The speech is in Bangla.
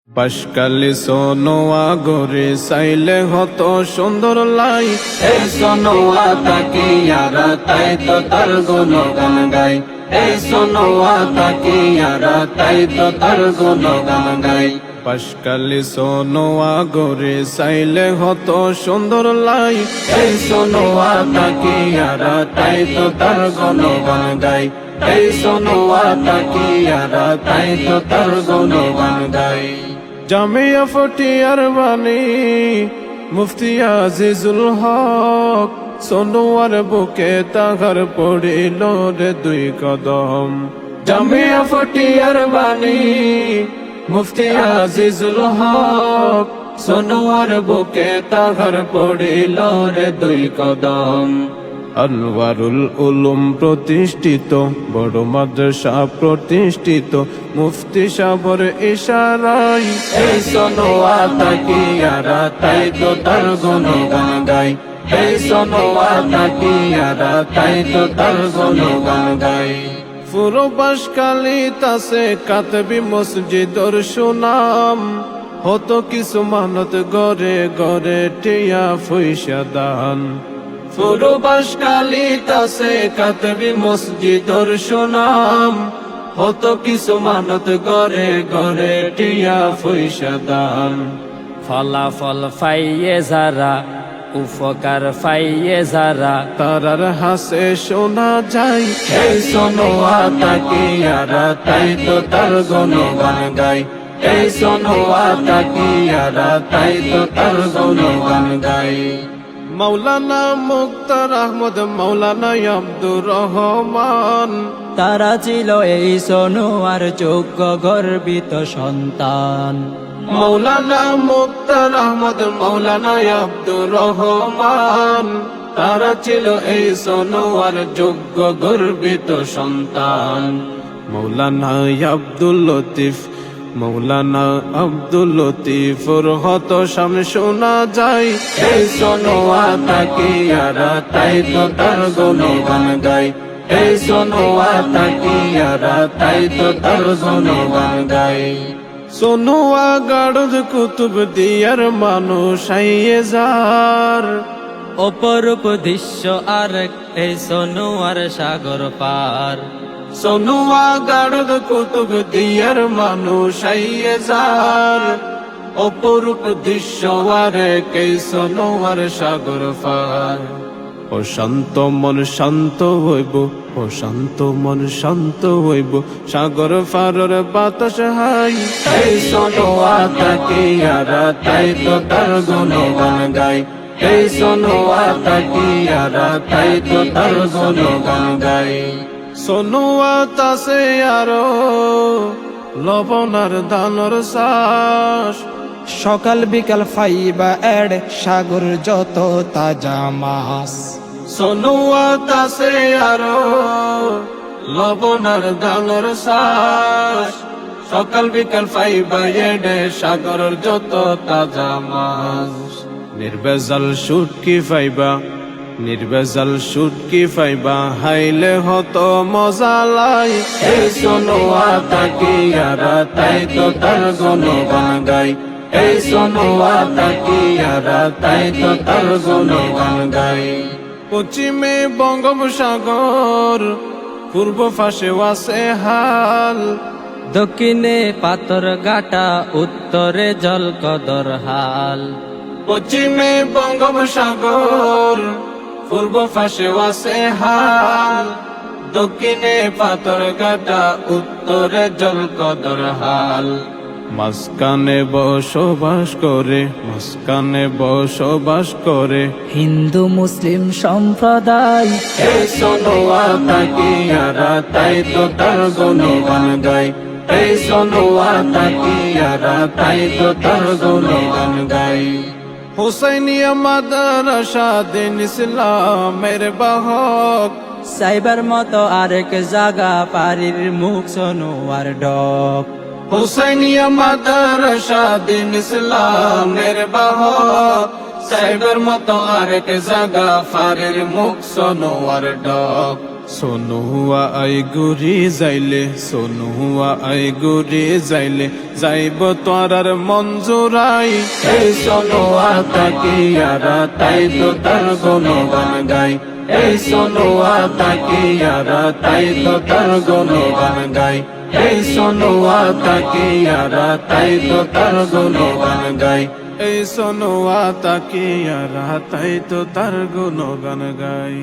বাসকালি সোনোয়া গরে সাইলে হত সুন্দর লাই। এই সোনোয়া তাকিয়ারা তাই তো তার গুণগান গাই। এই সোনোয়া তাকিয়ারা তাই তো তার গুণগান গাই। বাসকালি সোনোয়া গরে সাইলে হত সুন্দর লাই। এই সোনোয়া তাকিয়ারা তাই তো তার গুণগান গাই। এই সোনোয়া তাকিয়ারা তাই তো তার গুণগান গাই। জামিয়া ফটিয়ার বাণী মুফতি আজিজুল হক, সোনোয়ার বুকে তাহার পড়িল রে দুই কদম। জামিয়া ফটিয়ার বাণী মুফতি আজিজুল হক, সোনোয়ার বুকে তাহার পড়িল রে দুই কদম। আনওয়ারুল উলুম প্রতিষ্ঠিত, বড় মাদ্রাসা প্রতিষ্ঠিত, মুফতি সাবর ইশারাই। এই সোনোয়া তাকিয়ারা তাই তো তার গুণগান গাই। এই সোনোয়া তাকিয়ারা তাই তো তার গুণগান গাই। পুরো বাসকালি তাসে কাতবি মসজিদর সুনাম, হতো কিছু মানত গরে গরে টিয়া ফইসা দান। পুরো বাসকালি তাসে কাতবি মসজিদর সুনাম, হতো কিছু মানত গরে গরে টিয়া ফইসা দান। ফলাফল পাইয়ে যারা, উপকার পাইয়ে যারা, তারার হাসে শোনা যায়। এই সোনোয়া তাকিয়ারা তাই তো তার গুণগান গাই। এই সোনোয়া তাকিয়ারা তাই তো তার গুণগান গাই। মাওলানা মুক্তার আহমদ, মাওলানা আব্দুর রহমান, তারা ছিল এই সোনোয়ার যোগ্য গর্বিত সন্তান। মাওলানা মুক্তার আহমদ, মাওলানা আব্দুর রহমান, তারা ছিল এই সোনোয়ার যোগ্য গর্বিত সন্তান। মাওলানা আব্দুল লতিফ, মাওলানা আব্দুল লতিফর হত সামনে শোনা যায়। এই সোনোয়া তাকিয়ারা তাই তো তার গুণগান গাই। এই সোনোয়া তাকিয়ারা তাই তো তার গুণগান গাই। সোনোয়া গাড়ুদ কুতুব দিয়ার মানুষ আইয়ে যার, অপরূপ দৃশ্য আরেক এই সোনোয়ার সাগর পার। সোনোয়া গাড়ুদ কুতুব দিয়ার মানুষ আইয়ে যার, অপরূপ দৃশ্য আরেক এই সোনোয়ার সাগর পার। ও শান্ত মন শান্ত হইব, ও শান্ত মন শান্ত হইব, সাগর পারের বাতাস হাই। এই সোনোয়া তাকিয়ারা তাই তো তার গুণগান গাই। এই সোনোয়া তাকিয়ারা তাই তো তার গুণগান গাই। সোনোয়া তাসে আরো লবণার দানর শ্বাস, সকাল বিকাল ফাইবা এড সাগর যত তাজা মাছ। সোনোয়া তাসে আরো লবণার দানর শ্বাস, সকাল বিকাল ফাইবা এডে সাগরের যত তাজা মাছ। নির্বেজাল শুটকি ফাইবা, নির্বেজাল শুটকি ফাইবা, হাইলে হত মজা লাই। এই সোনোয়া তাকিয়ারা তাই তো তার গুণগান গাই। এই সোনোয়া তাকিয়ারা তাই তো তার গুণগান গাই। পশ্চিমে বঙ্গোপসাগর, পূর্ব পাশে ওয়াসে হাল, দক্ষিণে পাথর গাটা, উত্তরে জল কদর হাল। পশ্চিমে বঙ্গোপসাগর, পূর্ব পাশে ওয়াসে হাল, দক্ষিণে পাথর কাটা, উত্তরে জল কদর হাল। মাঝখানে বসবাস করে, মাঝখানে বসবাস করে হিন্দু মুসলিম সম্প্রদায়। এই সোনোয়া তাকিয়ারা তাই তো তার গুণগান গাই। এই সোনোয়া তাকিয়ারা তাই তো তার গুণগান গাই। হুসাইনিয়া মাদ্রাসা দিন ইসলামের বাহক, সাইবার মতো আরেক জাগা পারির মুখ সোনোয়ার ডক। হুসাইনিয়া মাদ্রাসা দিন ইসলামের বাহক, সাইবার মতো আরেক জাগা ফারের মুখ সোনোয়ার ডক। সোনুয়া আই গুরি যাইলে সোনুয়া আই গুরি যাইলে যাইব তোরার মঞ্জুরাই এই সোনুয়া তাকিয়ারা তাই তো তার গুণগান গাই এই সোনুয়া তাকিয়ারা তাই তো তার গুণগান গাই এই সোনুয়া তাকিয়ারা তাই তো তার গুণগান গাই এই সোনুয়া তাকিয়ারা তাই তো তার গুণগান গাই।